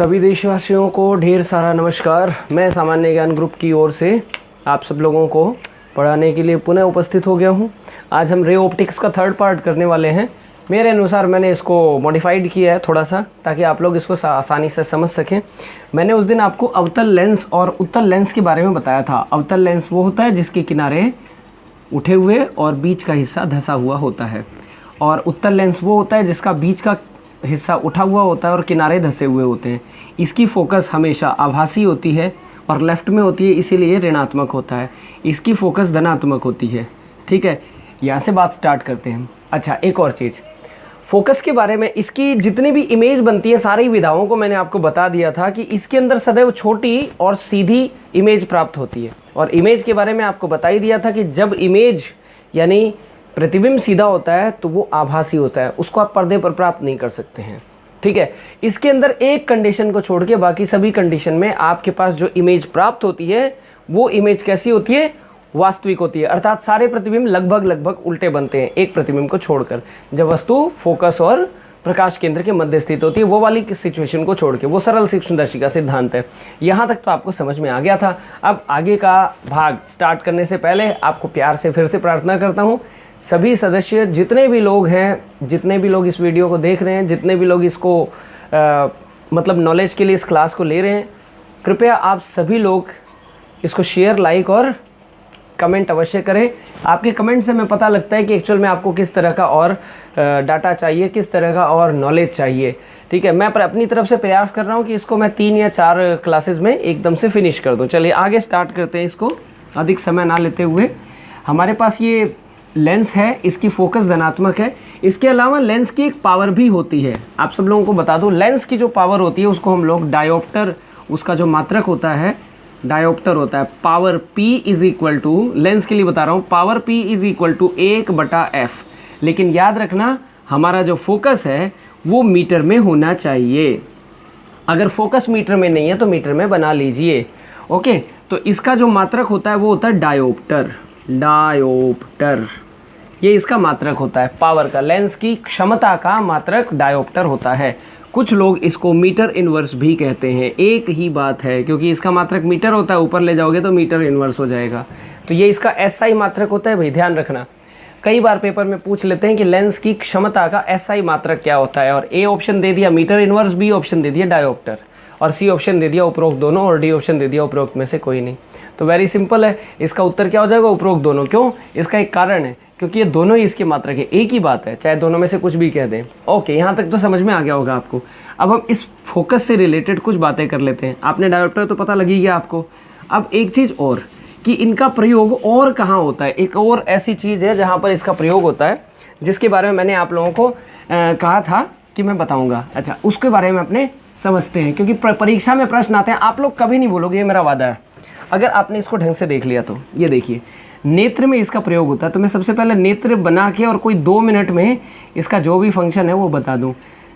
सभी देशवासियों को ढेर सारा नमस्कार। मैं सामान्य ज्ञान ग्रुप की ओर से आप सब लोगों को पढ़ाने के लिए पुनः उपस्थित हो गया हूं। आज हम रे ऑप्टिक्स का थर्ड पार्ट करने वाले हैं। मेरे अनुसार मैंने इसको मॉडिफाइड किया है थोड़ा सा, ताकि आप लोग इसको आसानी से समझ सकें। मैंने उस दिन आपको अवतल लेंस और उत्तल लेंस के बारे में बताया था। अवतल लेंस वो होता है जिसके किनारे उठे हुए और बीच का हिस्सा धंसा हुआ होता है, और उत्तल लेंस वो होता है जिसका बीच का हिस्सा उठा हुआ होता है और किनारे धंसे हुए होते हैं। इसकी फोकस हमेशा आभासी होती है और लेफ्ट में होती है, इसीलिए ऋणात्मक होता है। इसकी फोकस धनात्मक होती है। ठीक है, यहाँ से बात स्टार्ट करते हैं। अच्छा, एक और चीज़ फोकस के बारे में, इसकी जितनी भी इमेज बनती है सारी विधाओं को मैंने आपको बता दिया था कि इसके अंदर सदैव छोटी और सीधी इमेज प्राप्त होती है। और इमेज के बारे में आपको बता ही दिया था कि जब इमेज यानी प्रतिबिंब सीधा होता है तो वो आभासी होता है, उसको आप पर्दे पर प्राप्त नहीं कर सकते हैं। ठीक है, इसके अंदर एक कंडीशन को छोड़ के बाकी सभी कंडीशन में आपके पास जो इमेज प्राप्त होती है वो इमेज कैसी होती है? वास्तविक होती है। अर्थात सारे प्रतिबिंब लगभग उल्टे बनते हैं एक प्रतिबिंब को छोड़कर, जब वस्तु फोकस और प्रकाश केंद्र के मध्य स्थित होती है, वो वाली सिचुएशन को छोड़ के। वो सरल सूक्ष्मदर्शी का सिद्धांत है। यहाँ तक तो आपको समझ में आ गया था। अब आगे का भाग स्टार्ट करने से पहले आपको प्यार से फिर से प्रार्थना करता हूँ, सभी सदस्य जितने भी लोग हैं, जितने भी लोग इस वीडियो को देख रहे हैं, जितने भी लोग इसको मतलब नॉलेज के लिए इस क्लास को ले रहे हैं, कृपया आप सभी लोग इसको शेयर, लाइक और कमेंट अवश्य करें। आपके कमेंट से हमें पता लगता है कि एक्चुअल में आपको किस तरह का और डाटा चाहिए, किस तरह का और नॉलेज चाहिए। ठीक है, मैं अपनी तरफ से प्रयास कर रहा हूँ कि इसको मैं 3 या 4 क्लासेस में एकदम से फिनिश कर दूँ। चलिए आगे स्टार्ट करते हैं। इसको अधिक समय ना लेते हुए, हमारे पास ये लेंस है, इसकी फोकस धनात्मक है। इसके अलावा लेंस की एक पावर भी होती है। आप सब लोगों को बता दूं, लेंस की जो पावर होती है उसको हम लोग डायोप्टर, उसका जो मात्रक होता है डायोप्टर होता है। Power P is equal to, lens के लिए बता रहा हूँ, power P is equal to 1/f। लेकिन याद रखना, हमारा जो फोकस है वो मीटर में होना चाहिए। अगर फोकस मीटर में नहीं है तो मीटर में बना लीजिए। ओके, तो इसका जो मात्रक होता है वो होता है डायोप्टर। डायोप्टर ये इसका मात्रक होता है। पावर का, लेंस की क्षमता का मात्रक डायोप्टर होता है। कुछ लोग इसको मीटर इनवर्स भी कहते हैं, एक ही बात है, क्योंकि इसका मात्रक मीटर होता है, ऊपर ले जाओगे तो मीटर इनवर्स हो जाएगा। तो ये इसका SI मात्रक होता है। भाई ध्यान रखना, कई बार पेपर में पूछ लेते हैं कि लेंस की क्षमता का SI मात्रक क्या होता है, और A ऑप्शन दे दिया मीटर इनवर्स, B ऑप्शन दे दिया डायोप्टर, और C ऑप्शन दे दिया उपरोक्त दोनों, और D ऑप्शन दे दिया उपरोक्त में से कोई नहीं। तो वेरी सिंपल है, इसका उत्तर क्या हो जाएगा? उपरोक्त दोनों। क्यों? इसका एक कारण है, क्योंकि ये दोनों ही इसके मात्रक है। एक ही बात है, चाहे दोनों में से कुछ भी कह दें। ओके, यहाँ तक तो समझ में आ गया होगा आपको। अब हम इस फोकस से रिलेटेड कुछ बातें कर लेते हैं। आपने डायोप्टर तो पता लगी गया आपको। अब एक चीज़ और कि इनका प्रयोग और कहाँ होता है। एक और ऐसी चीज़ है जहाँ पर इसका प्रयोग होता है, जिसके बारे में मैंने आप लोगों को कहा था कि मैं बताऊँगा। अच्छा, उसके बारे में अपने समझते हैं, क्योंकि परीक्षा में प्रश्न आते हैं। आप लोग कभी नहीं बोलोगे, ये मेरा वादा है, अगर आपने इसको ढंग से देख लिया तो। ये देखिए, नेत्र में इसका प्रयोग होता है। तो मैं सबसे पहले नेत्र बना के और कोई 2 मिनट में इसका जो भी फंक्शन है वो बता दूं।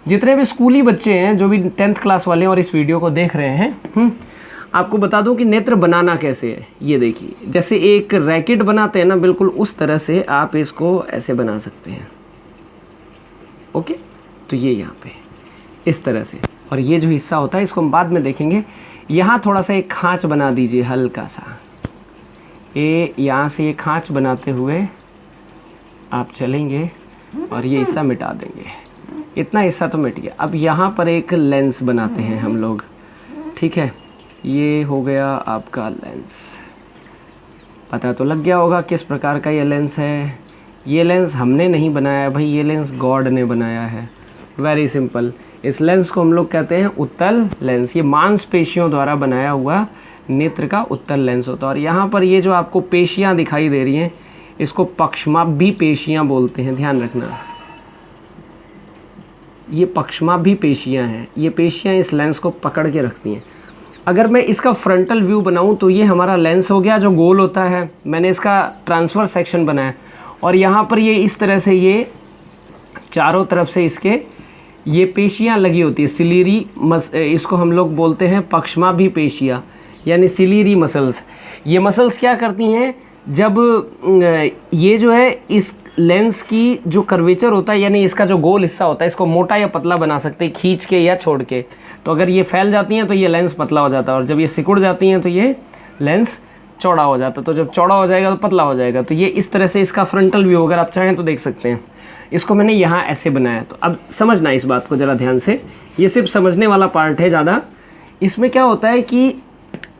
जितने भी स्कूली बच्चे हैं, जो भी 10th क्लास वाले हैं और इस वीडियो को देख रहे हैं, आपको बता दूं कि नेत्र बनाना कैसे है। ये देखिए, जैसे एक रैकेट बनाते हैं ना, बिल्कुल उस तरह से आप इसको ऐसे बना सकते हैं। ओके, तो ये यहाँ पे इस तरह से, और ये जो हिस्सा होता है इसको हम बाद में देखेंगे। यहाँ थोड़ा सा एक खाँच बना दीजिए, हल्का सा। यहाँ से ये खाँच बनाते हुए आप चलेंगे और ये हिस्सा मिटा देंगे। इतना हिस्सा तो मिट गया। अब यहाँ पर एक लेंस बनाते हैं हम लोग। ठीक है, ये हो गया आपका लेंस। पता तो लग गया होगा किस प्रकार का ये लेंस है। ये लेंस हमने नहीं बनाया भाई, ये लेंस गॉड ने बनाया है। वेरी सिंपल, इस लेंस को हम लोग कहते हैं उत्तल लेंस। ये मांसपेशियों द्वारा बनाया हुआ नेत्र का उत्तल लेंस होता है। और यहाँ पर ये जो आपको पेशियाँ दिखाई दे रही हैं, इसको पक्षमाभि पेशियाँ बोलते हैं। ध्यान रखना, ये पक्षमाभि पेशियाँ हैं। ये पेशियाँ इस लेंस को पकड़ के रखती हैं। अगर मैं इसका फ्रंटल व्यू बनाऊँ तो ये हमारा लेंस हो गया जो गोल होता है। मैंने इसका ट्रांसफर सेक्शन बनाया, और यहाँ पर ये इस तरह से ये चारों तरफ से इसके ये पेशियाँ लगी होती है। सिलीरी इसको हम लोग बोलते हैं पक्षमाभि पेशियाँ, यानी सिलीरी मसल्स। ये मसल्स क्या करती हैं, जब ये जो है इस लेंस की जो कर्वेचर होता है, यानी इसका जो गोल हिस्सा होता है, इसको मोटा या पतला बना सकते हैं खींच के या छोड़ के। तो अगर ये फैल जाती हैं तो ये लेंस पतला हो जाता है, और जब ये सिकुड़ जाती हैं तो ये लेंस चौड़ा हो जाता है। तो जब चौड़ा हो जाएगा तो पतला हो जाएगा। तो ये इस तरह से इसका फ्रंटल व्यू अगर आप चाहें तो देख सकते हैं। इसको मैंने यहाँ ऐसे बनाया। तो अब समझना इस बात को ज़रा ध्यान से, ये सिर्फ समझने वाला पार्ट है ज़्यादा। इसमें क्या होता है कि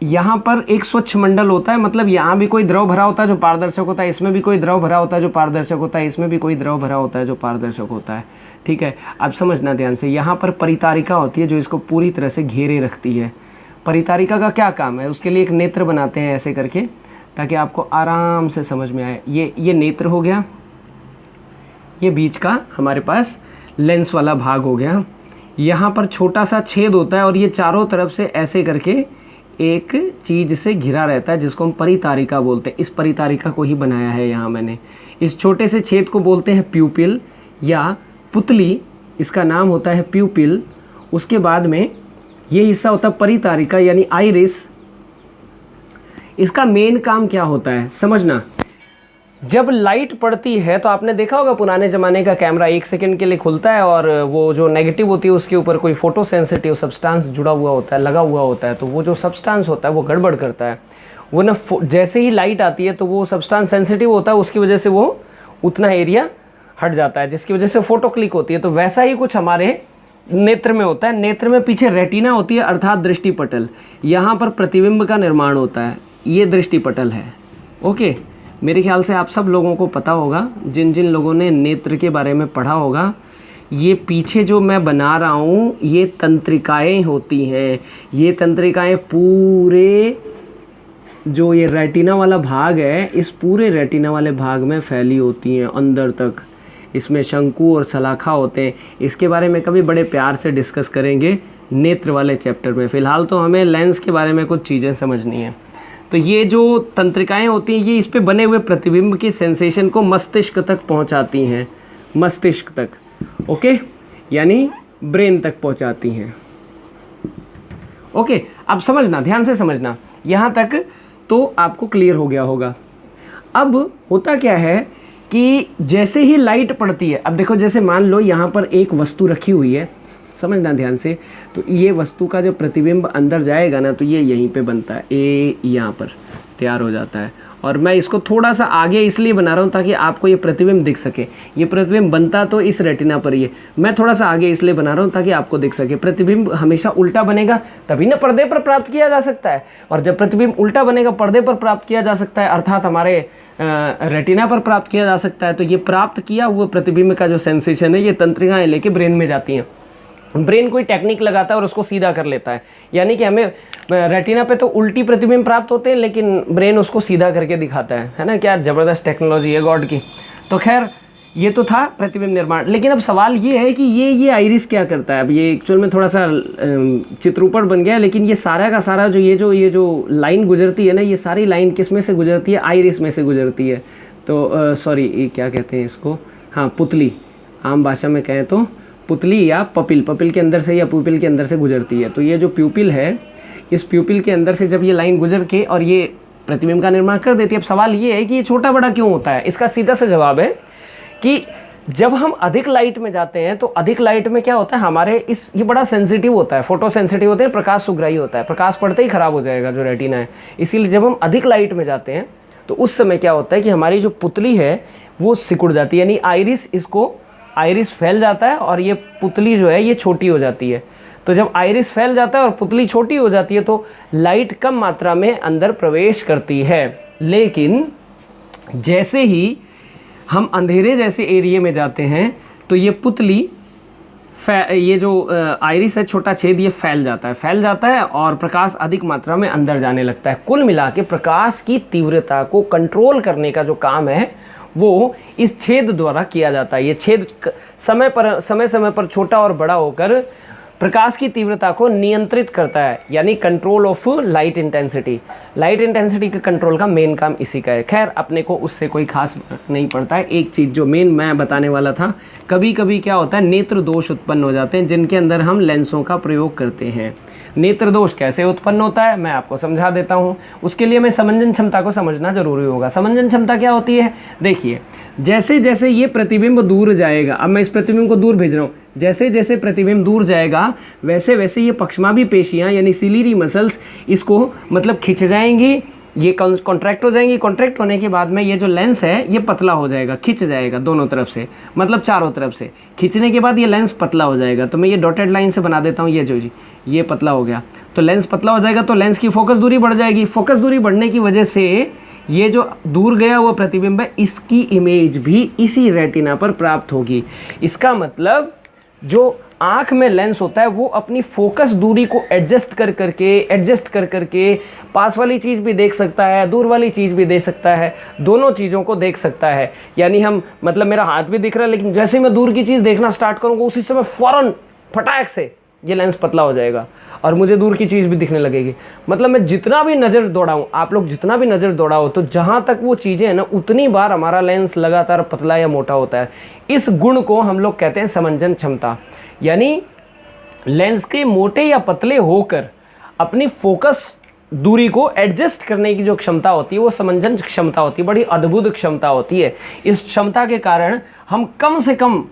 यहाँ पर एक स्वच्छ मंडल होता है, मतलब यहाँ भी कोई द्रव भरा होता है जो पारदर्शक होता है, इसमें भी कोई द्रव भरा होता है जो पारदर्शक होता है, इसमें भी कोई द्रव भरा होता है जो पारदर्शक होता है। ठीक है, अब समझना ध्यान से। यहाँ पर परितारिका होती है जो इसको पूरी तरह से घेरे रखती है। परितारिका का क्या काम है, उसके लिए एक नेत्र बनाते हैं ऐसे करके, ताकि आपको आराम से समझ में आए। ये नेत्र हो गया, ये बीच का हमारे पास लेंस वाला भाग हो गया। यहाँ पर छोटा सा छेद होता है और ये चारों तरफ से ऐसे करके एक चीज़ से घिरा रहता है जिसको हम परितारिका बोलते हैं। इस परितारिका को ही बनाया है यहाँ मैंने। इस छोटे से छेद को बोलते हैं प्यूपिल या पुतली, इसका नाम होता है प्यूपिल। उसके बाद में ये हिस्सा होता है परितारिका यानी आइरिस। इसका मेन काम क्या होता है समझना। जब लाइट पड़ती है तो आपने देखा होगा पुराने ज़माने का कैमरा 1 सेकंड के लिए खुलता है और वो जो नेगेटिव होती है उसके ऊपर कोई फोटो सेंसिटिव सब्सटेंस जुड़ा हुआ होता है, लगा हुआ होता है। तो वो जो सब्सटेंस होता है वो गड़बड़ करता है। वो ना जैसे ही लाइट आती है तो वो सब्सटेंस सेंसिटिव होता है, उसकी वजह से वो उतना एरिया हट जाता है, जिसकी वजह से फ़ोटो क्लिक होती है। तो वैसा ही कुछ हमारे नेत्र में होता है। नेत्र में पीछे रेटिना होती है अर्थात दृष्टिपटल। यहाँ पर प्रतिबिंब का निर्माण होता है, ये दृष्टिपटल है। ओके, मेरे ख्याल से आप सब लोगों को पता होगा, जिन जिन लोगों ने नेत्र के बारे में पढ़ा होगा। ये पीछे जो मैं बना रहा हूँ ये तंत्रिकाएँ होती हैं। ये तंत्रिकाएँ पूरे जो ये रेटिना वाला भाग है, इस पूरे रेटिना वाले भाग में फैली होती हैं अंदर तक। इसमें शंकु और सलाखा होते हैं। इसके बारे में कभी बड़े प्यार से डिस्कस करेंगे नेत्र वाले चैप्टर में। फ़िलहाल तो हमें लेंस के बारे में कुछ चीज़ें समझनी है। तो ये जो तंत्रिकाएं होती हैं ये इस पे बने हुए प्रतिबिंब की सेंसेशन को मस्तिष्क तक पहुंचाती हैं, मस्तिष्क तक। ओके, यानी ब्रेन तक पहुंचाती हैं। ओके, अब समझना, ध्यान से समझना, यहाँ तक तो आपको क्लियर हो गया होगा। अब होता क्या है कि जैसे ही लाइट पड़ती है, अब देखो जैसे मान लो यहाँ पर एक वस्तु रखी हुई है, समझना ध्यान से। तो ये वस्तु का जो प्रतिबिंब अंदर जाएगा ना, तो ये यहीं पे बनता है, ए यहाँ पर तैयार हो जाता है। और मैं इसको थोड़ा सा आगे इसलिए बना रहा हूँ ताकि आपको ये प्रतिबिंब दिख सके। ये प्रतिबिंब बनता तो इस रेटिना पर ही है, मैं थोड़ा सा आगे इसलिए बना रहा हूँ ताकि आपको दिख सके। प्रतिबिंब हमेशा उल्टा बनेगा तभी ना पर्दे पर प्राप्त किया जा सकता है, और जब प्रतिबिंब उल्टा बनेगा पर्दे पर प्राप्त किया जा सकता है, अर्थात हमारे रेटिना पर प्राप्त किया जा सकता है। तो ये प्राप्त किया हुआ प्रतिबिंब का जो सेंसेशन है ये तंत्रिकाएँ लेके ब्रेन में जाती हैं। ब्रेन कोई टेक्निक लगाता है और उसको सीधा कर लेता है, यानी कि हमें रेटिना पे तो उल्टी प्रतिबिंब प्राप्त होते हैं लेकिन ब्रेन उसको सीधा करके दिखाता है ना। क्या ज़बरदस्त टेक्नोलॉजी है गॉड की। तो खैर ये तो था प्रतिबिंब निर्माण। लेकिन अब सवाल ये है कि ये आइरिस क्या करता है। अब ये एक्चुअल में थोड़ा सा चित्रूपण बन गया, लेकिन ये सारा का सारा जो ये जो लाइन गुजरती है ना, ये सारी लाइन किस में से गुजरती है, आइरिस में से गुजरती है। तो सॉरी क्या कहते हैं इसको, हाँ पुतली, आम भाषा में कहें तो पुतली या पपिल के अंदर से या प्यूपिल के अंदर से गुजरती है। तो ये जो प्यूपिल है, इस प्यूपिल के अंदर से जब ये लाइन गुजर के और ये प्रतिबिंब का निर्माण कर देती है। अब सवाल ये है कि ये छोटा बड़ा क्यों होता है। इसका सीधा सा जवाब है कि जब हम अधिक लाइट में जाते हैं तो अधिक लाइट में क्या होता है, हमारे ये बड़ा सेंसिटिव होता है, फोटो सेंसिटिव होते हैं, प्रकाश सुग्राही होता है, प्रकाश पड़ते ही खराब हो जाएगा जो रेटिना है। इसीलिए जब हम अधिक लाइट में जाते हैं तो उस समय क्या होता है कि हमारी जो पुतली है वो सिकुड़ जाती है, यानी आइरिस फैल जाता है और ये पुतली जो है ये छोटी हो जाती है। तो जब आइरिस फैल जाता है और पुतली छोटी हो जाती है तो लाइट कम मात्रा में अंदर प्रवेश करती है। लेकिन जैसे ही हम अंधेरे जैसे एरिया में जाते हैं तो ये पुतली ये जो आइरिस है, छोटा छेद, ये फैल जाता है और प्रकाश अधिक मात्रा में अंदर जाने लगता है। कुल मिला के प्रकाश की तीव्रता को कंट्रोल करने का जो काम है वो इस छेद द्वारा किया जाता है। ये छेद समय समय पर छोटा और बड़ा होकर प्रकाश की तीव्रता को नियंत्रित करता है, यानी control of light intensity. Light intensity के कंट्रोल का मेन काम इसी का है। खैर अपने को उससे कोई खास नहीं पड़ता है। एक चीज़ जो मेन मैं बताने वाला था, कभी कभी क्या होता है नेत्र दोष उत्पन्न हो जाते हैं जिनके अंदर हम लेंसों का प्रयोग करते हैं। नेत्र दोष कैसे उत्पन्न होता है मैं आपको समझा देता हूँ। उसके लिए मैं समंजन क्षमता को समझना जरूरी होगा। समंजन क्षमता क्या होती है, देखिए जैसे जैसे ये प्रतिबिंब दूर जाएगा, अब मैं इस प्रतिबिंब को दूर भेज रहा हूँ, जैसे जैसे प्रतिबिंब दूर जाएगा वैसे वैसे ये पक्षमाभी पेशियाँ यानी सिलियरी मसल्स इसको मतलब खिंच जाएंगी, ये कॉन्ट्रैक्ट हो जाएंगी। कॉन्ट्रैक्ट होने के बाद में ये जो लेंस है ये पतला हो जाएगा, खिंच जाएगा दोनों तरफ से, मतलब चारों तरफ से। खींचने के बाद ये लेंस पतला हो जाएगा। तो मैं ये डॉटेड लाइन से बना देता हूँ, ये जो जी ये पतला हो गया, तो लेंस पतला हो जाएगा, तो लेंस की फोकस दूरी बढ़ जाएगी। फोकस दूरी बढ़ने की वजह से ये जो दूर गया हुआ प्रतिबिंब है इसकी इमेज भी इसी रेटिना पर प्राप्त होगी। इसका मतलब जो आँख में लेंस होता है वो अपनी फोकस दूरी को एडजस्ट कर करके पास वाली चीज़ भी देख सकता है, दूर वाली चीज़ भी देख सकता है, दोनों चीज़ों को देख सकता है। यानी हम मतलब मेरा हाथ भी दिख रहा है, लेकिन जैसे मैं दूर की चीज़ देखना स्टार्ट करूँगा उसी समय फ़ौरन फटाक से ये लेंस पतला हो जाएगा और मुझे दूर की चीज़ भी दिखने लगेगी। मतलब मैं जितना भी नज़र दौड़ाऊँ, आप लोग जितना भी नज़र दौड़ाओ, तो जहाँ तक वो चीज़ें हैं ना उतनी बार हमारा लेंस लगातार पतला या मोटा होता है। इस गुण को हम लोग कहते हैं समंजन क्षमता। यानी लेंस के मोटे या पतले होकर अपनी फोकस दूरी को एडजस्ट करने की जो क्षमता होती है वो समंजन क्षमता होती है। बड़ी अद्भुत क्षमता होती है। इस क्षमता के कारण हम कम से कम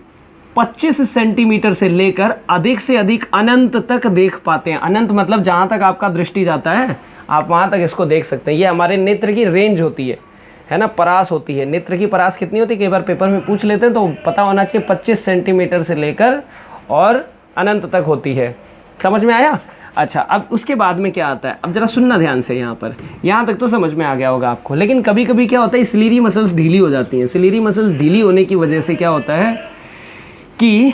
25 सेंटीमीटर से लेकर अधिक से अधिक अनंत तक देख पाते हैं। अनंत मतलब जहाँ तक आपका दृष्टि जाता है आप वहाँ तक इसको देख सकते हैं। ये हमारे नेत्र की रेंज होती है ना, परास होती है। नेत्र की परास कितनी होती है कई बार पेपर में पूछ लेते हैं, तो पता होना चाहिए 25 सेंटीमीटर से लेकर और अनंत तक होती है। समझ में आया? अच्छा, अब उसके बाद में क्या आता है, अब जरा सुनना ध्यान से। यहाँ तक तो समझ में आ गया होगा आपको। लेकिन कभी कभी क्या होता है, सिलियरी मसल्स ढीली हो जाती हैं। सिलियरी मसल्स ढीली होने की वजह से क्या होता है कि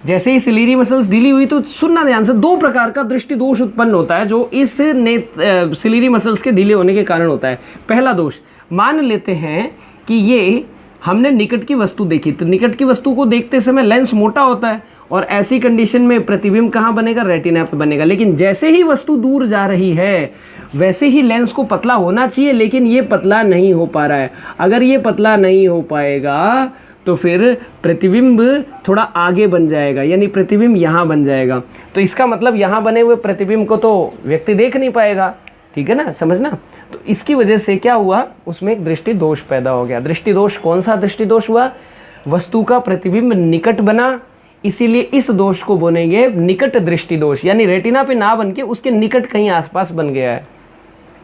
जैसे ही सिलियरी मसल्स ढीली हुई तो सुनना ध्यान से, दो प्रकार का दृष्टि दोष उत्पन्न होता है जो इस सिलियरी मसल्स के ढीले होने के कारण होता है। पहला दोष, मान लेते हैं कि ये हमने निकट की वस्तु देखी, तो निकट की वस्तु को देखते समय लेंस मोटा होता है और ऐसी कंडीशन में प्रतिबिंब कहाँ बनेगा, रेटिना पे बनेगा। लेकिन जैसे ही वस्तु दूर जा रही है वैसे ही लेंस को पतला होना चाहिए, लेकिन ये पतला नहीं हो पा रहा है। अगर ये पतला नहीं हो पाएगा तो फिर प्रतिबिंब थोड़ा आगे बन जाएगा, यानी प्रतिबिंब यहाँ बन जाएगा। तो इसका मतलब यहाँ बने हुए प्रतिबिंब को तो व्यक्ति देख नहीं पाएगा। ठीक है ना, समझना। तो इसकी वजह से क्या हुआ, उसमें एक दृष्टि दोष पैदा हो गया। दृष्टि दोष कौन सा दृष्टि दोष हुआ, वस्तु का प्रतिबिंब निकट बना, इसीलिए इस दोष को बोलेंगे निकट दृष्टि दोष। यानी रेटिना पे ना बन के उसके निकट कहीं आसपास बन गया है।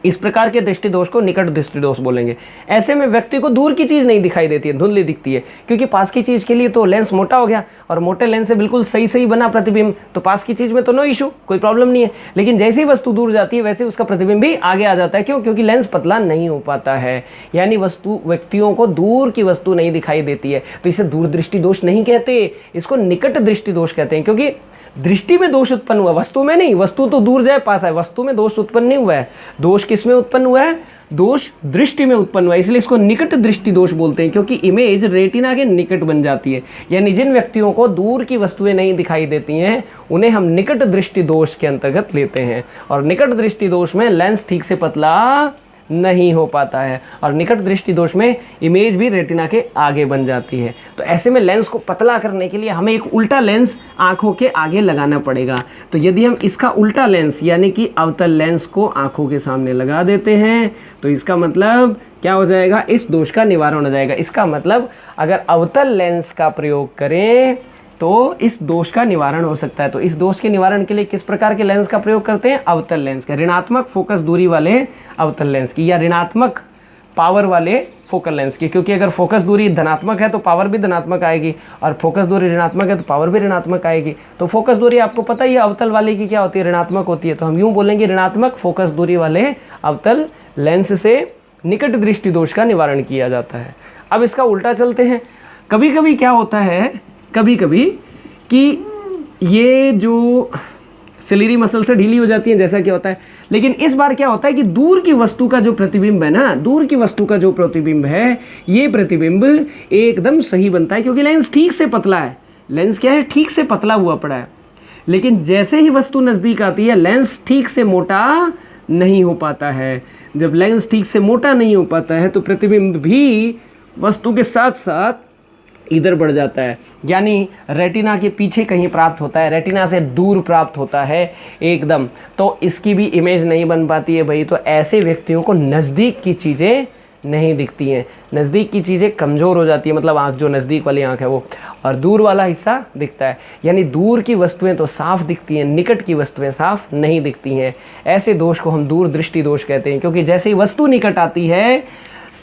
इस प्रकार के दृष्टि दोष को निकट दृष्टि दोष बोलेंगे। ऐसे में व्यक्ति को दूर की चीज़ नहीं दिखाई देती है, धुंधली दिखती है, क्योंकि पास की चीज़ के लिए तो लेंस मोटा हो गया और मोटे लेंस से बिल्कुल सही बना प्रतिबिंब, तो पास की चीज़ में तो नो इशू, कोई प्रॉब्लम नहीं है। लेकिन जैसे ही वस्तु दूर जाती है वैसे उसका प्रतिबिंब भी आगे आ जाता है। क्यों? क्योंकि लेंस पतला नहीं हो पाता है, यानी व्यक्तियों को दूर की वस्तु नहीं दिखाई देती है। तो इसे दूरदृष्टि दोष नहीं कहते, इसको निकट दृष्टि दोष कहते हैं। क्योंकि दृष्टि में दोष उत्पन्न हुआ, वस्तु में नहीं। वस्तु तो दूर जाए पास है, वस्तु में दोष उत्पन्न नहीं हुआ है। दोष किस में उत्पन्न हुआ है, दोष दृष्टि में उत्पन्न हुआ है, इसलिए इसको निकट दृष्टि दोष बोलते हैं। क्योंकि इमेज रेटिना के निकट बन जाती है। यानी जिन व्यक्तियों को दूर की वस्तुएं नहीं दिखाई देती हैं उन्हें हम निकट दृष्टि दोष के अंतर्गत लेते हैं। और निकट दृष्टि दोष में लेंस ठीक से पतला नहीं हो पाता है और निकट दृष्टि दोष में इमेज भी रेटिना के आगे बन जाती है। तो ऐसे में लेंस को पतला करने के लिए हमें एक उल्टा लेंस आंखों के आगे लगाना पड़ेगा। तो यदि हम इसका उल्टा लेंस यानी कि अवतल लेंस को आंखों के सामने लगा देते हैं तो इसका मतलब क्या हो जाएगा, इस दोष का निवारण हो जाएगा। इसका मतलब अगर अवतल लेंस का प्रयोग करें तो इस दोष का निवारण हो सकता है। तो इस दोष के निवारण के लिए किस प्रकार के लेंस का प्रयोग करते हैं, अवतल लेंस का, ऋणात्मक फोकस दूरी वाले अवतल लेंस की, या ऋणात्मक पावर वाले फोकल लेंस की। क्योंकि अगर फोकस दूरी धनात्मक है तो पावर भी धनात्मक आएगी, और फोकस दूरी ऋणात्मक है तो पावर भी ऋणात्मक आएगी। तो फोकस दूरी आपको पता ही है अवतल वाले की क्या होती है, ऋणात्मक होती है। तो हम यूँ बोलेंगे ऋणात्मक फोकस दूरी वाले अवतल लेंस से निकट दृष्टि दोष का निवारण किया जाता है। अब इसका उल्टा चलते हैं। कभी कभी क्या होता है, कभी कभी कि ये जो सिलियरी मसल से ढीली हो जाती है, जैसा क्या होता है। लेकिन इस बार क्या होता है कि दूर की वस्तु का जो प्रतिबिंब है ना, दूर की वस्तु का जो प्रतिबिंब है, ये प्रतिबिंब एकदम सही बनता है क्योंकि लेंस ठीक से पतला है। लेंस क्या है, ठीक से पतला हुआ पड़ा है। लेकिन जैसे ही वस्तु नज़दीक आती है लेंस ठीक से मोटा नहीं हो पाता है। जब लेंस ठीक से मोटा नहीं हो पाता है तो प्रतिबिंब भी वस्तु के साथ साथ इधर बढ़ जाता है, यानी रेटिना के पीछे कहीं प्राप्त होता है, रेटिना से दूर प्राप्त होता है एकदम। तो इसकी भी इमेज नहीं बन पाती है भाई। तो ऐसे व्यक्तियों को नज़दीक की चीज़ें नहीं दिखती हैं। नज़दीक की चीज़ें कमज़ोर हो जाती है, मतलब आँख जो नज़दीक वाली आँख है वो, और दूर वाला हिस्सा दिखता है। यानी दूर की वस्तुएं तो साफ दिखती हैं, निकट की वस्तुएं साफ नहीं दिखती हैं। ऐसे दोष को हम दूर दृष्टि दोष कहते हैं, क्योंकि जैसे ही वस्तु निकट आती है,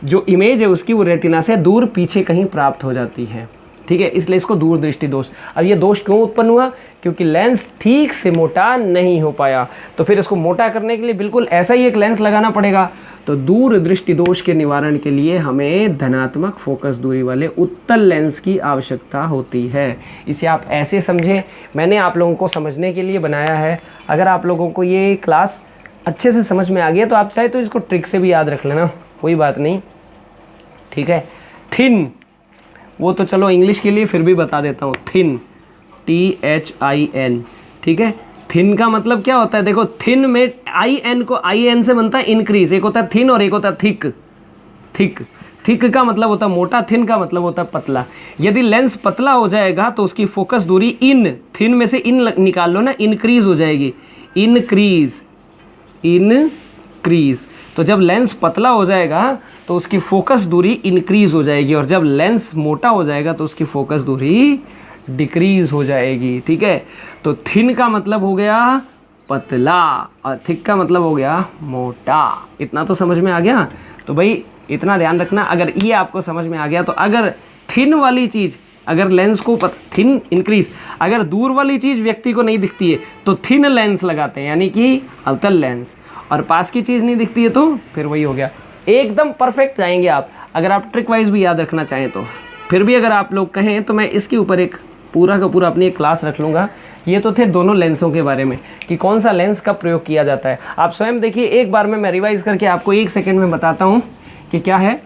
जो इमेज है उसकी वो रेटिना से दूर पीछे कहीं प्राप्त हो जाती है। ठीक है, इसलिए इसको दूर दृष्टि दोष। अब ये दोष क्यों उत्पन्न हुआ? क्योंकि लेंस ठीक से मोटा नहीं हो पाया। तो फिर इसको मोटा करने के लिए बिल्कुल ऐसा ही एक लेंस लगाना पड़ेगा। तो दूर दृष्टि दोष के निवारण के लिए हमें धनात्मक फोकस दूरी वाले उत्तल लेंस की आवश्यकता होती है। इसे आप ऐसे समझें, मैंने आप लोगों को समझने के लिए बनाया है। अगर आप लोगों को ये क्लास अच्छे से समझ में आ गई है तो आप चाहे तो इसको ट्रिक से भी याद रख लेना, कोई बात नहीं। ठीक है, थिन, वो तो चलो इंग्लिश के लिए फिर भी बता देता हूँ। Thin, THIN। ठीक है, थिन का मतलब क्या होता है? देखो, थिन में IN को IN से बनता है इंक्रीज। एक होता है थिन और एक होता है थिक। थिक का मतलब होता है मोटा, थिन का मतलब होता है पतला। यदि लेंस पतला हो जाएगा तो उसकी फोकस दूरी इन, थिन में से इन निकाल लो ना, इंक्रीज हो जाएगी। इंक्रीज। तो जब लेंस पतला हो जाएगा तो उसकी फोकस दूरी इंक्रीज हो जाएगी, और जब लेंस मोटा हो जाएगा तो उसकी फोकस दूरी डिक्रीज हो जाएगी। ठीक है, तो थिन का मतलब हो गया पतला और थिक का मतलब हो गया मोटा। इतना तो समझ में आ गया? तो भाई इतना ध्यान रखना, अगर ये आपको समझ में आ गया तो अगर थिन वाली चीज़, अगर लेंस को थिन इंक्रीज, अगर दूर वाली चीज़ व्यक्ति को नहीं दिखती है तो थिन लेंस लगाते हैं, यानी कि अवतल लेंस, और पास की चीज़ नहीं दिखती है तो फिर वही हो गया। एकदम परफेक्ट जाएंगे आप, अगर आप ट्रिक वाइज भी याद रखना चाहें तो। फिर भी अगर आप लोग कहें तो मैं इसके ऊपर एक पूरा का पूरा अपनी एक क्लास रख लूँगा। ये तो थे दोनों लेंसों के बारे में कि कौन सा लेंस कब प्रयोग किया जाता है। आप स्वयं देखिए, एक बार में मैं रिवाइज करके आपको 1 सेकेंड में बताता हूँ कि क्या है।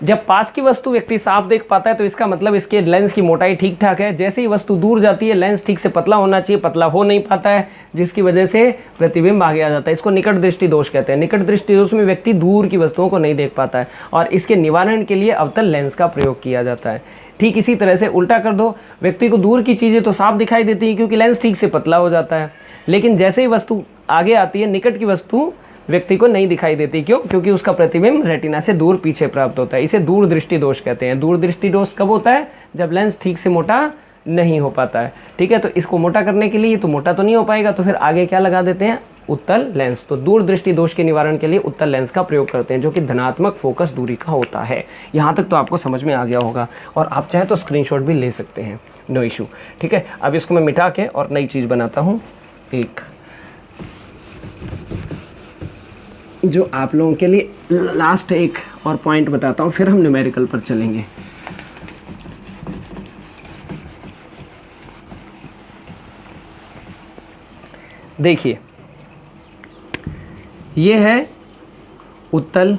जब पास की वस्तु व्यक्ति साफ देख पाता है तो इसका मतलब इसके लेंस की मोटाई ठीक ठाक है। जैसे ही वस्तु दूर जाती है, लेंस ठीक से पतला होना चाहिए, पतला हो नहीं पाता है, जिसकी वजह से प्रतिबिंब आगे आ जाता है। इसको निकट दृष्टि दोष कहते हैं। निकट दृष्टि दोष में व्यक्ति दूर की वस्तुओं को नहीं देख पाता है, और इसके निवारण के लिए अवतल लेंस का प्रयोग किया जाता है। ठीक इसी तरह से उल्टा कर दो, व्यक्ति को दूर की चीज़ें तो साफ दिखाई देती हैं क्योंकि लेंस ठीक से पतला हो जाता है, लेकिन जैसे ही वस्तु आगे आती है, निकट की वस्तु व्यक्ति को नहीं दिखाई देती। क्यों? क्योंकि उसका प्रतिबिंब रेटिना से दूर पीछे प्राप्त होता है। इसे दूर दृष्टि दोष कहते हैं। दूर दृष्टि दोष कब होता है? जब लेंस ठीक से मोटा नहीं हो पाता है। ठीक है, तो इसको मोटा करने के लिए, तो मोटा तो नहीं हो पाएगा, तो फिर आगे क्या लगा देते हैं? उत्तल लेंस। तो दूर दृष्टि दोष के निवारण के लिए उत्तल लेंस का प्रयोग करते हैं, जो कि धनात्मक फोकस दूरी का होता है। यहाँ तक तो आपको समझ में आ गया होगा, और आप चाहें तो स्क्रीनशॉट भी ले सकते हैं, नो इशू। ठीक है, अब इसको मैं मिटा के और नई चीज़ बनाता हूँ, एक जो आप लोगों के लिए लास्ट एक और पॉइंट बताता हूँ, फिर हम न्यूमेरिकल पर चलेंगे। देखिए, ये है उत्तल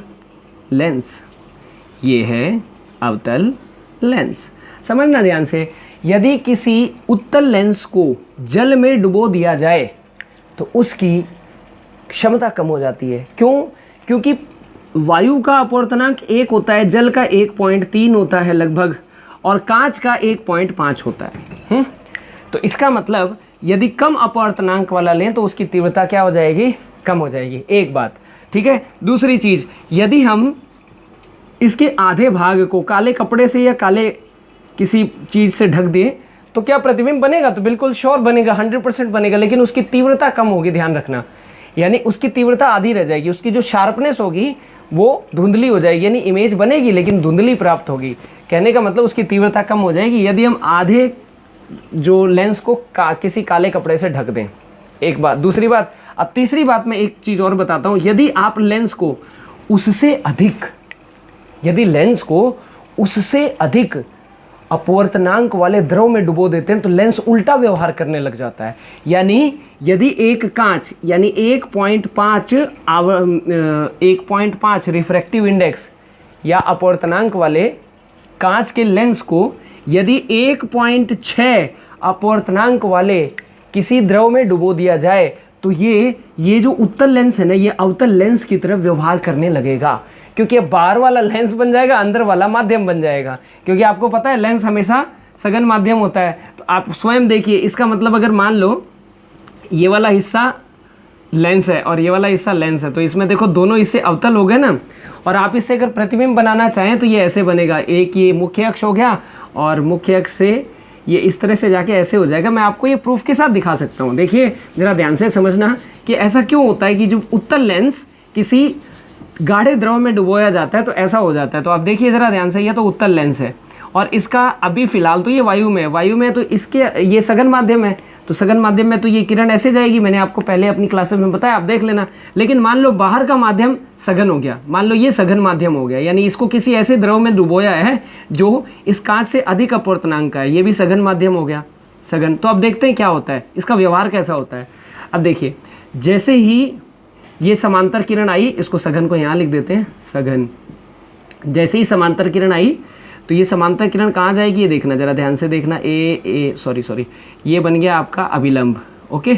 लेंस, ये है अवतल लेंस। समझना ध्यान से, यदि किसी उत्तल लेंस को जल में डुबो दिया जाए तो उसकी क्षमता कम हो जाती है। क्यों? क्योंकि वायु का अपवर्तनांक 1 होता है, जल का 1.3 होता है लगभग, और कांच का 1.5 होता है। तो इसका मतलब यदि कम अपवर्तनांक वाला लें तो उसकी तीव्रता क्या हो जाएगी? कम हो जाएगी। एक बात, ठीक है। दूसरी चीज़, यदि हम इसके आधे भाग को काले कपड़े से या काले किसी चीज़ से ढक दें तो क्या प्रतिबिंब बनेगा? तो बिल्कुल श्योर बनेगा, 100% बनेगा, लेकिन उसकी तीव्रता कम होगी। ध्यान रखना, यानी उसकी तीव्रता आधी रह जाएगी, उसकी जो शार्पनेस होगी वो धुंधली हो जाएगी, यानी इमेज बनेगी लेकिन धुंधली प्राप्त होगी। कहने का मतलब उसकी तीव्रता कम हो जाएगी यदि हम आधे जो लेंस को किसी काले कपड़े से ढक दें। एक बात। दूसरी बात, अब तीसरी बात मैं एक चीज़ और बताता हूँ। यदि आप लेंस को उससे अधिक, यदि लेंस को उससे अधिक अपवर्तनांक वाले द्रव में डुबो देते हैं तो लेंस उल्टा व्यवहार करने लग जाता है। यानी यदि एक कांच, यानी 1.5 रिफ्रैक्टिव इंडेक्स या अपवर्तनांक वाले कांच के लेंस को यदि 1.6 अपवर्तनांक वाले किसी द्रव में डुबो दिया जाए तो ये जो उत्तल लेंस है ना, ये अवतल लेंस की तरफ व्यवहार करने लगेगा, क्योंकि अब बाहर वाला लेंस बन जाएगा, अंदर वाला माध्यम बन जाएगा। क्योंकि आपको पता है लेंस हमेशा सघन माध्यम होता है। तो आप स्वयं देखिए, इसका मतलब अगर मान लो ये वाला हिस्सा लेंस है और ये वाला हिस्सा लेंस है, तो इसमें देखो दोनों इससे अवतल हो गए ना। और आप इससे अगर प्रतिबिंब बनाना चाहें तो ये ऐसे बनेगा, एक ये मुख्य अक्ष हो गया और मुख्य अक्ष से ये इस तरह से जाके ऐसे हो जाएगा। मैं आपको ये प्रूफ के साथ दिखा सकता हूँ। देखिए ज़रा ध्यान से समझना कि ऐसा क्यों होता है कि जब उत्तल लेंस किसी गाढ़े द्रव में डुबोया जाता है तो ऐसा हो जाता है। तो आप देखिए ज़रा ध्यान से, ये तो उत्तल लेंस है और इसका अभी फ़िलहाल तो ये वायु में है, वायु में तो इसके ये सघन माध्यम है, तो सघन माध्यम में तो ये किरण ऐसे जाएगी। मैंने आपको पहले अपनी क्लासेस में बताया, आप देख लेना। लेकिन मान लो बाहर का माध्यम सघन हो गया, मान लो ये सघन माध्यम हो गया, यानी इसको किसी ऐसे द्रव में डुबोया है जो इस कांच से अधिक अपवर्तनांक का है, ये भी सघन माध्यम हो गया, सघन। तो अब देखते हैं क्या होता है, इसका व्यवहार कैसा होता है। अब देखिए, जैसे ही ये समांतर किरण आई, इसको सघन को यहाँ लिख देते हैं, सघन। जैसे ही समांतर किरण आई तो ये समांतर किरण कहाँ जाएगी, ये देखना ज़रा ध्यान से देखना। सॉरी ये बन गया आपका अभिलंब। ओके,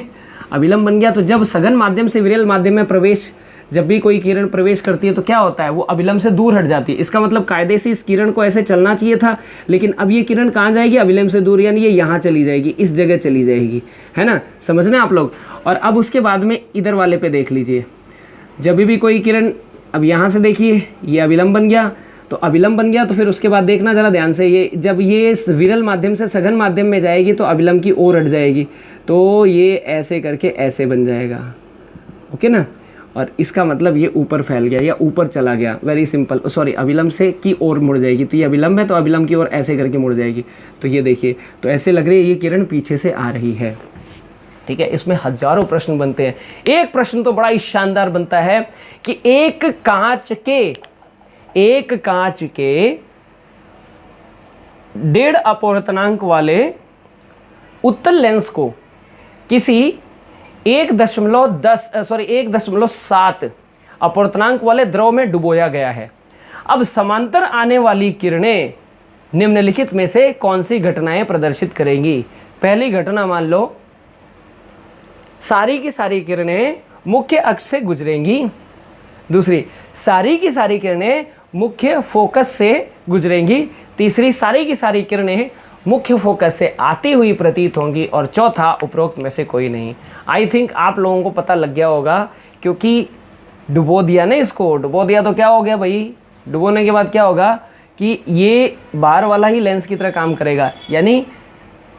अभिलंब बन गया। तो जब सघन माध्यम से विरल माध्यम में प्रवेश, जब भी कोई किरण प्रवेश करती है तो क्या होता है, वो अभिलंब से दूर हट जाती है। इसका मतलब कायदे से इस किरण को ऐसे चलना चाहिए था, लेकिन अब ये किरण कहाँ जाएगी, अभिलंब से दूर, यानी ये यहाँ चली जाएगी, इस जगह चली जाएगी, है ना, समझना आप लोग। और अब उसके बाद में इधर वाले पे देख लीजिए, जब भी कोई किरण, अब यहाँ से देखिए ये अभिलंब बन गया, तो अभिलंब बन गया, तो फिर उसके बाद देखना ज़रा ध्यान से, ये जब ये विरल माध्यम से सघन माध्यम में जाएगी तो अभिलंब की ओर हट जाएगी, तो ये ऐसे करके ऐसे बन जाएगा। ओके ना, और इसका मतलब ये ऊपर फैल गया या ऊपर चला गया, वेरी सिंपल। सॉरी, अभिलंब से की ओर मुड़ जाएगी, तो ये अभिलंब है तो अभिलंब की ओर ऐसे करके मुड़ जाएगी। तो ये देखिए, तो ऐसे लग रही है ये किरण पीछे से आ रही है। ठीक है, इसमें हजारों प्रश्न बनते हैं। एक प्रश्न तो बड़ा ही शानदार बनता है कि एक कांच के 1.5 अपवर्तनांक वाले उत्तल लेंस को किसी 1.7 अपवर्तनांक वाले द्रव में डुबोया गया है। अब समांतर आने वाली किरणें निम्नलिखित में से कौन सी घटनाएं प्रदर्शित करेंगी। पहली घटना मान लो, सारी की सारी किरणें मुख्य अक्ष से गुजरेंगी। दूसरी, सारी की सारी किरणें मुख्य फोकस से गुजरेंगी। तीसरी, सारी की सारी किरणें मुख्य फोकस से आती हुई प्रतीत होंगी। और चौथा, उपरोक्त में से कोई नहीं। आई थिंक आप लोगों को पता लग गया होगा, क्योंकि डुबो दिया ना, इसको डुबो दिया तो क्या हो गया भाई, डुबोने के बाद क्या होगा कि ये बाहर वाला ही लेंस की तरह काम करेगा, यानी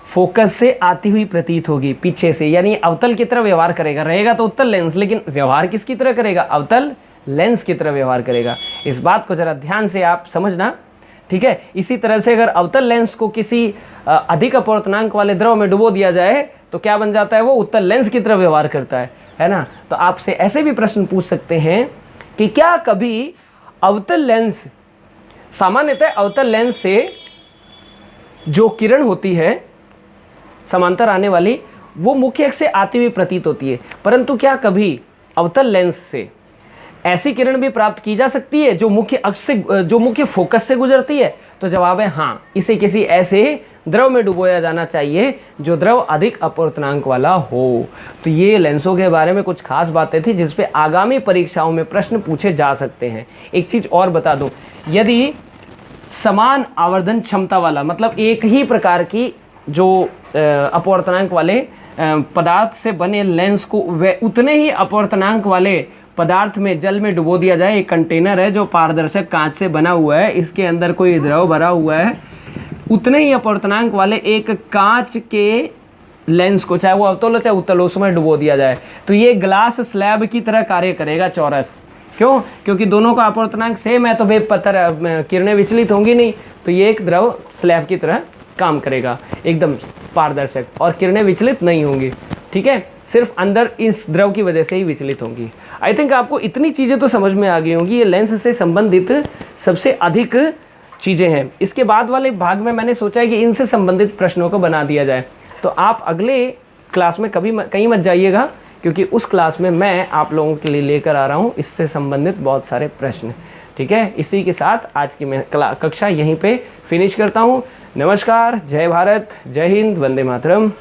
फोकस से आती हुई प्रतीत होगी पीछे से, यानी अवतल की तरह व्यवहार करेगा। रहेगा तो उत्तल लेंस, लेकिन व्यवहार किसकी तरह करेगा, अवतल लेंस की तरह व्यवहार करेगा। इस बात को जरा ध्यान से आप समझना, ठीक है। इसी तरह से अगर अवतल लेंस को किसी अधिक अपवर्तनांक वाले द्रव में डुबो दिया जाए तो क्या बन जाता है, वो उत्तल लेंस की तरह व्यवहार करता है ना। तो आपसे ऐसे भी प्रश्न पूछ सकते हैं कि क्या कभी अवतल लेंस, सामान्यतः अवतल लेंस से जो किरण होती है समांतर आने वाली, वो मुख्य अक्ष से आती हुई प्रतीत होती है, परंतु क्या कभी अवतल लेंस से ऐसी किरण भी प्राप्त की जा सकती है जो मुख्य अक्ष से, जो मुख्य फोकस से गुजरती है। तो जवाब है हाँ, इसे किसी ऐसे द्रव में डुबोया जाना चाहिए जो द्रव अधिक अपवर्तनांक वाला हो। तो ये लेंसों के बारे में कुछ खास बातें थी जिस पे आगामी परीक्षाओं में प्रश्न पूछे जा सकते हैं। एक चीज़ और बता दूं, यदि समान आवर्धन क्षमता वाला, मतलब एक ही प्रकार की जो अपवर्तनांक वाले पदार्थ से बने लेंस को वे उतने ही अपवर्तनांक वाले पदार्थ में, जल में डुबो दिया जाए। एक कंटेनर है जो पारदर्शक कांच से बना हुआ है, इसके अंदर कोई द्रव भरा हुआ है, उतने ही अपवर्तनांक वाले एक कांच के लेंस को, चाहे वो अवतल हो चाहे उत्तल हो, उसमें डुबो दिया जाए तो ये ग्लास स्लैब की तरह कार्य करेगा, चौरस। क्यों? क्योंकि दोनों का अपवर्तनांक सेम है, तो बेपतर किरणें विचलित होंगी नहीं, तो ये एक द्रव स्लैब की तरह काम करेगा, एकदम पारदर्शक, और किरणें विचलित नहीं होंगी। ठीक है, सिर्फ अंदर इस द्रव की वजह से ही विचलित होंगी। आई थिंक आपको इतनी चीज़ें तो समझ में आ गई होंगी, ये लेंस से संबंधित सबसे अधिक चीज़ें हैं। इसके बाद वाले भाग में मैंने सोचा है कि इनसे संबंधित प्रश्नों को बना दिया जाए। तो आप अगले क्लास में कहीं मत जाइएगा, क्योंकि उस क्लास में मैं आप लोगों के लिए लेकर आ रहा हूँ इससे संबंधित बहुत सारे प्रश्न। ठीक है, इसी के साथ आज की मैं कक्षा यहीं पे फिनिश करता हूँ। नमस्कार, जय भारत, जय हिंद, वंदे मातरम।